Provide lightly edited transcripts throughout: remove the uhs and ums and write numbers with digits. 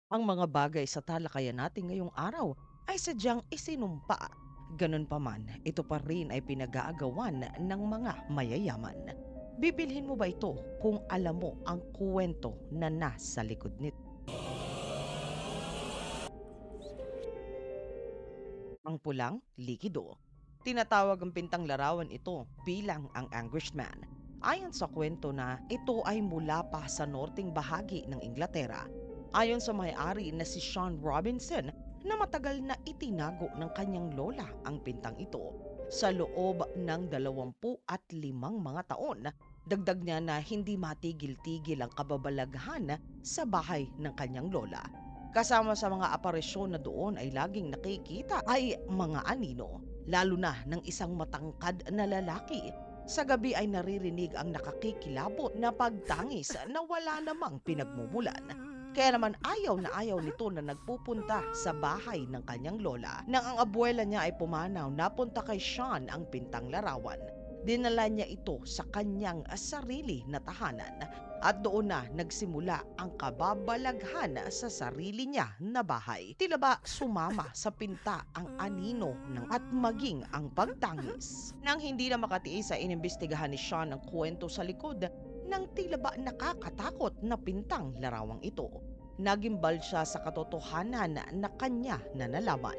Ang mga bagay sa talakayan natin ngayong araw ay sadyang isinumpa. Ganun pa man, ito pa rin ay pinag-aagawan ng mga mayayaman. Bibilhin mo ba ito kung alam mo ang kwento na nasa likod nito? Ang pulang likido. Tinatawag ang pintang larawan ito bilang ang Anguished Man. Ayon sa kwento na ito ay mula pa sa norting bahagi ng Inglaterra. Ayon sa may-ari na si Sean Robinson na matagal na itinago ng kanyang lola ang pintang ito. Sa loob ng 25 mga taon, dagdag niya na hindi matigil-tigil ang kababalaghan sa bahay ng kanyang lola. Kasama sa mga aparisyon na doon ay laging nakikita ay mga anino, lalo na ng isang matangkad na lalaki. Sa gabi ay naririnig ang nakakikilabot na pagtangis na wala namang pinagmumulan. Kaya naman ayaw na ayaw nito na nagpupunta sa bahay ng kanyang lola. Nang ang abuela niya ay pumanaw, napunta kay Sean ang pintang larawan. Dinala niya ito sa kanyang sarili na tahanan at doon na nagsimula ang kababalaghan sa sarili niya na bahay. Tila ba sumama sa pinta ang anino at maging ang pagtangis. Nang hindi na makatiis ay inimbestigahan ni Sean ang kwento sa likod ng tila ba nakakatakot na pintang larawang ito. Nagimbal siya sa katotohanan na kanya na nalaman.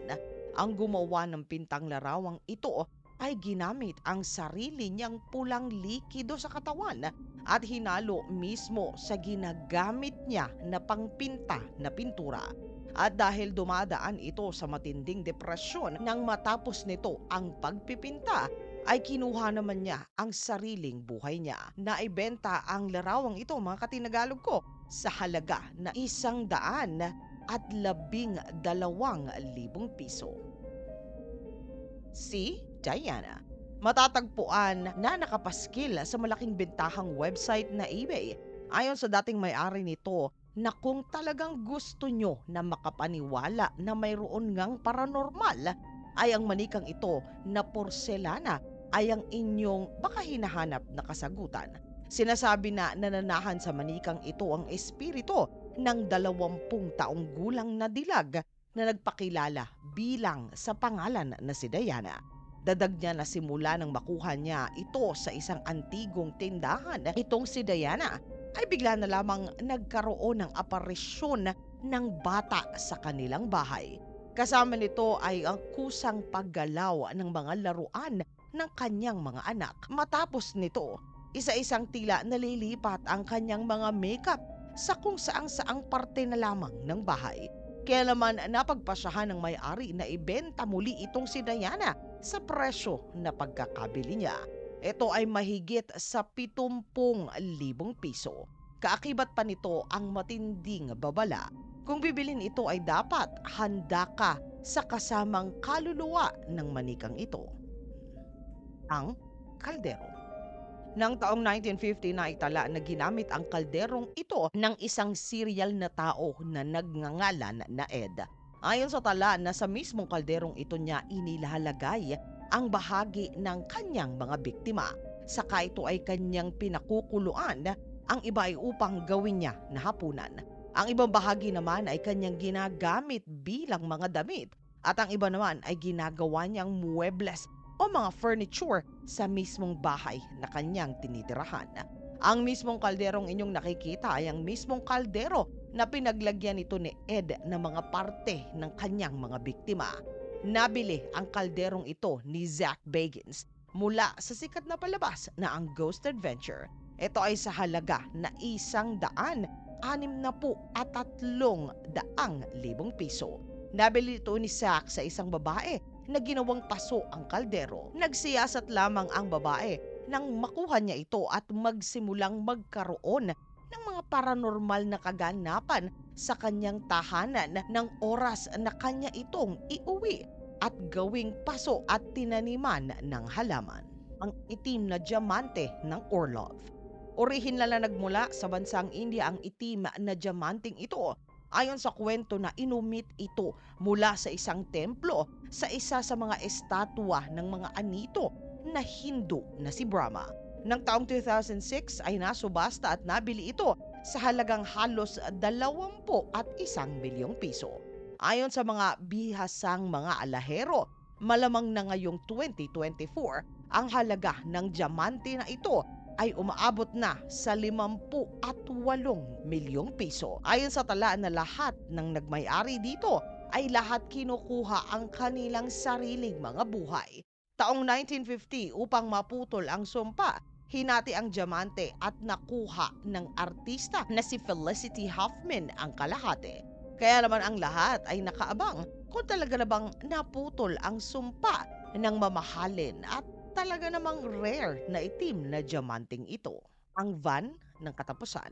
Ang gumawa ng pintang larawang ito ay ginamit ang sarili niyang pulang likido sa katawan at hinalo mismo sa ginagamit niya na pangpinta na pintura. At dahil dumadaan ito sa matinding depresyon nang matapos nito ang pagpipinta, ay kinuha naman niya ang sariling buhay niya. Naibenta ang larawang ito, mga katinagalog ko, sa halaga na 112,000 piso. Si Diana. Matatagpuan na nakapaskil sa malaking bentahang website na eBay. Ayon sa dating may-ari nito, na kung talagang gusto nyo na makapaniwala na mayroon ngang paranormal, ay ang manikang ito na porselana ay ang inyong baka hinahanap na kasagutan. Sinasabi na nananahan sa manikang ito ang espiritu ng 20 taong gulang na dilag na nagpakilala bilang sa pangalan na si Diana. Dadag niya na simula nang makuha niya ito sa isang antigong tindahan, itong si Diana ay bigla na lamang nagkaroon ng aparisyon ng bata sa kanilang bahay. Kasama nito ay ang kusang paggalaw ng mga laruan ng kanyang mga anak. Matapos nito, isa-isang tila nalilipat ang kanyang mga makeup sa kung saang-saang parte na lamang ng bahay. Kaya naman napagpasyahan ng may-ari na ibenta muli itong si Diana sa presyo na pagkakabili niya. Ito ay mahigit sa 70,000 piso. Kaakibat pa nito ang matinding babala. Kung bibilin ito ay dapat handa ka sa kasamang kaluluwa ng manikang ito. Ang kaldero. Noong taong 1950 na itala na ginamit ang kalderong ito ng isang serial na tao na nagngangalan na Ed. Ayon sa tala na sa mismong kalderong ito niya inilalagay ang bahagi ng kanyang mga biktima. Saka ito ay kanyang pinakukuluan, ang iba ay upang gawin niya na hapunan. Ang ibang bahagi naman ay kanyang ginagamit bilang mga damit at ang iba naman ay ginagawa niyang muebles o mga furniture sa mismong bahay na kanyang tinitirahan. Ang mismong kalderong inyong nakikita ay ang mismong kaldero na pinaglagyan nito ni Ed ng mga parte ng kanyang mga biktima. Nabili ang kalderong ito ni Zach Bagans mula sa sikat na palabas na ang Ghost Adventure. Ito ay sa halaga na 163,000 piso. Nabili ito ni Zach sa isang babae na ginawang paso ang kaldero. Nagsiyasat lamang ang babae nang makuha niya ito at magsimulang magkaroon ng mga paranormal na kaganapan sa kanyang tahanan ng oras na kanya itong iuwi at gawing paso at tinaniman ng halaman. Ang itim na diamante ng Orlov. Orihinal na nagmula sa bansang India ang itim na diamanting ito. Ayon sa kwento na inumit ito mula sa isang templo sa isa sa mga estatwa ng mga anito na Hindu na si Brahma. Nang taong 2006 ay nasubasta at nabili ito sa halagang halos 21 milyong piso. Ayon sa mga bihasang mga alahero, malamang na ngayong 2024 ang halaga ng diamante na ito ay umaabot na sa 58 milyong piso. Ayon sa tala na lahat ng nagmay-ari dito ay lahat kinukuha ang kanilang sariling mga buhay. Taong 1950 upang maputol ang sumpa, hinati ang diamante at nakuha ng artista na si Felicity Huffman ang kalahati. Kaya naman ang lahat ay nakaabang kung talaga na bang naputol ang sumpa ng mamahalin at talaga namang rare na itim na diamanting ito. Ang van ng katapusan.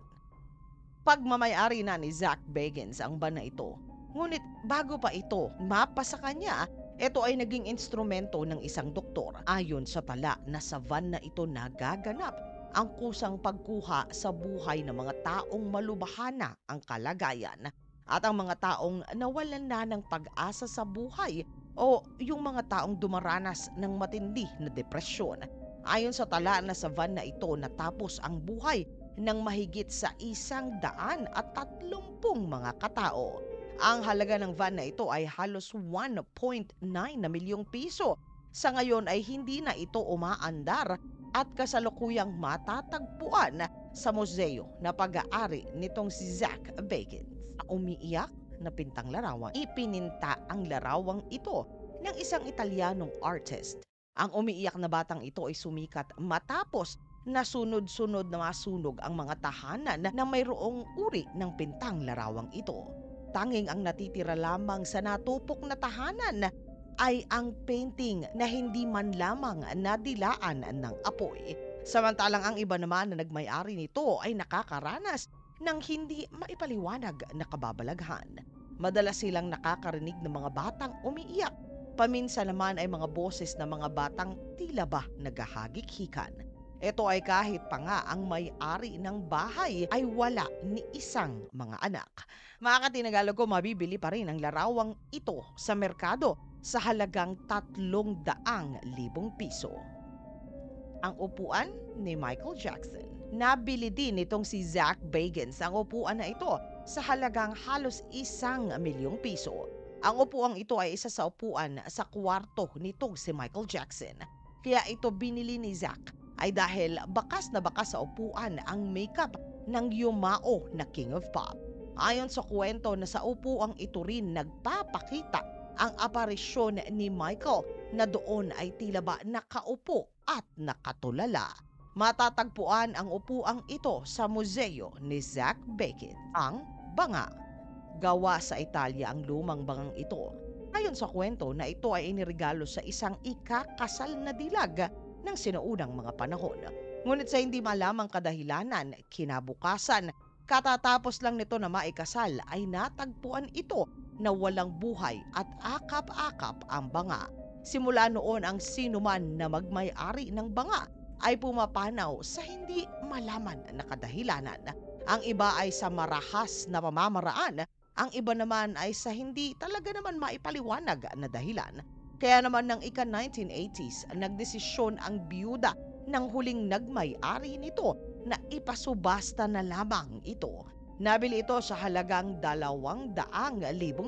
Pagmamay-ari na ni Zach Bagans ang van na ito. Ngunit bago pa ito mapa sa kanya, ito ay naging instrumento ng isang doktor. Ayon sa tala na sa van na ito nagaganap ang kusang pagkuha sa buhay ng mga taong malubhana ang kalagayan at ang mga taong nawalan na ng pag-asa sa buhay o yung mga taong dumaranas ng matindi na depresyon. Ayon sa tala na sa van na ito natapos ang buhay ng mahigit sa 130 mga katao. Ang halaga ng van na ito ay halos 1.9 na milyong piso. Sa ngayon ay hindi na ito umaandar at kasalukuyang matatagpuan sa museo na pag-aari nitong si Zach Bagans. Umiiyak na pintang larawan. Ipininta ang larawang ito ng isang Italianong artist. Ang umiiyak na batang ito ay sumikat matapos na sunod-sunod na masunog ang mga tahanan na mayroong uri ng pintang larawang ito. Tanging ang natitira lamang sa natupok na tahanan ay ang painting na hindi man lamang nadilaan ng apoy. Samantalang ang iba naman na nagmay-ari nito ay nakakaranas ng hindi maipaliwanag na kababalaghan. Madalas silang nakakarinig ng mga batang umiiyak. Paminsan naman ay mga boses ng mga batang tila ba naghahagik-hikan. Ito ay kahit pa nga ang may-ari ng bahay ay wala ni isang mga anak. Mga katinagalo ko, mabibili pa rin ang larawang ito sa merkado sa halagang 300,000 piso. Ang upuan ni Michael Jackson. Nabili din nitong si Zach Bagans ang upuan na ito sa halagang halos 1 milyong piso. Ang upuang ito ay isa sa upuan sa kwarto nitong si Michael Jackson. Kaya ito binili ni Zach ay dahil bakas na bakas sa upuan ang makeup ng yumao na King of Pop. Ayon sa kwento na sa upuang ito rin nagpapakita ang aparisyon ni Michael na doon ay tila ba nakaupo at nakatulala. Matatagpuan ang upuang ito sa museo ni Zach Bagans. Ang banga. Gawa sa Italia ang lumang bangang ito. Ayon sa kwento na ito ay iniregalo sa isang ikakasal na dilag ng sinuunang mga panahon. Ngunit sa hindi malamang kadahilanan, kinabukasan, katatapos lang nito na maikasal ay natagpuan ito na walang buhay at akap-akap ang banga. Simula noon ang sinuman na magmay-ari ng banga ay pumapanaw sa hindi malaman na kadahilanan. Ang iba ay sa marahas na pamamaraan, ang iba naman ay sa hindi talaga naman maipaliwanag na dahilan. Kaya naman ng ika-1980s, nagdesisyon ang biyuda ng huling nagmay-ari nito na ipasubasta na lamang ito. Nabili ito sa halagang 200,000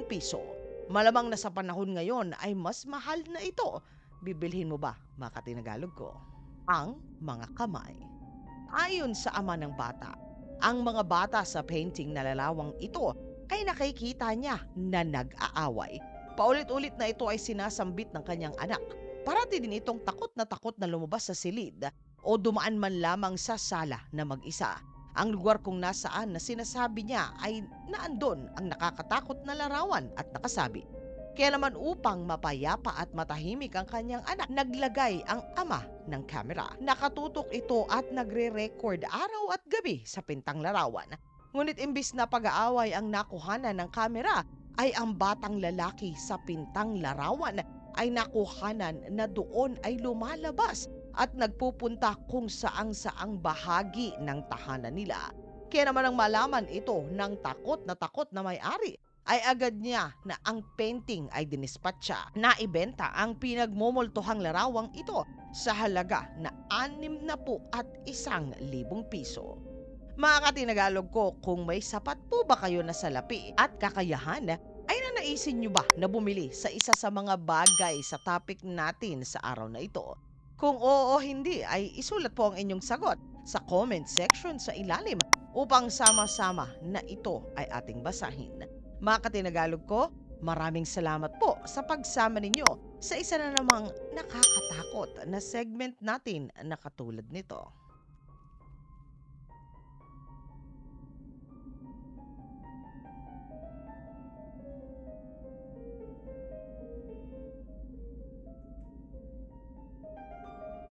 piso. Malamang na sa panahon ngayon ay mas mahal na ito. Bibilhin mo ba, mga katinagalog ko? Ang mga kamay. Ayon sa ama ng bata, ang mga bata sa painting na lalawang ito ay nakikita niya na nag-aaway. Paulit-ulit na ito ay sinasambit ng kanyang anak. Parati din itong takot na lumabas sa silid o dumaan man lamang sa sala na mag-isa. Ang lugar kung nasaan na sinasabi niya ay naandon ang nakakatakot na larawan at nakasabi. Kaya naman upang mapayapa at matahimik ang kanyang anak, naglagay ang ama ng kamera. Nakatutok ito at nagre-record araw at gabi sa pintang larawan. Ngunit imbis na pag-aaway ang nakuhanan ng kamera, ay ang batang lalaki sa pintang larawan ay nakuhanan na doon ay lumalabas at nagpupunta kung saang-saang bahagi ng tahanan nila. Kaya naman ang malaman ito ng takot na may-ari, ay agad niya na ang painting ay dinispatcha. Naibenta ang pinagmumultuhang larawang ito sa halaga na 61,000 piso. Mga katinagalog ko, kung may sapat po ba kayo na salapi at kakayahan, ay nanaisin nyo ba na bumili sa isa sa mga bagay sa topic natin sa araw na ito? Kung oo o hindi, ay isulat po ang inyong sagot sa comment section sa ilalim upang sama-sama na ito ay ating basahin. Mga katinagalog ko, maraming salamat po sa pagsama ninyo sa isa na namang nakakatakot na segment natin na katulad nito.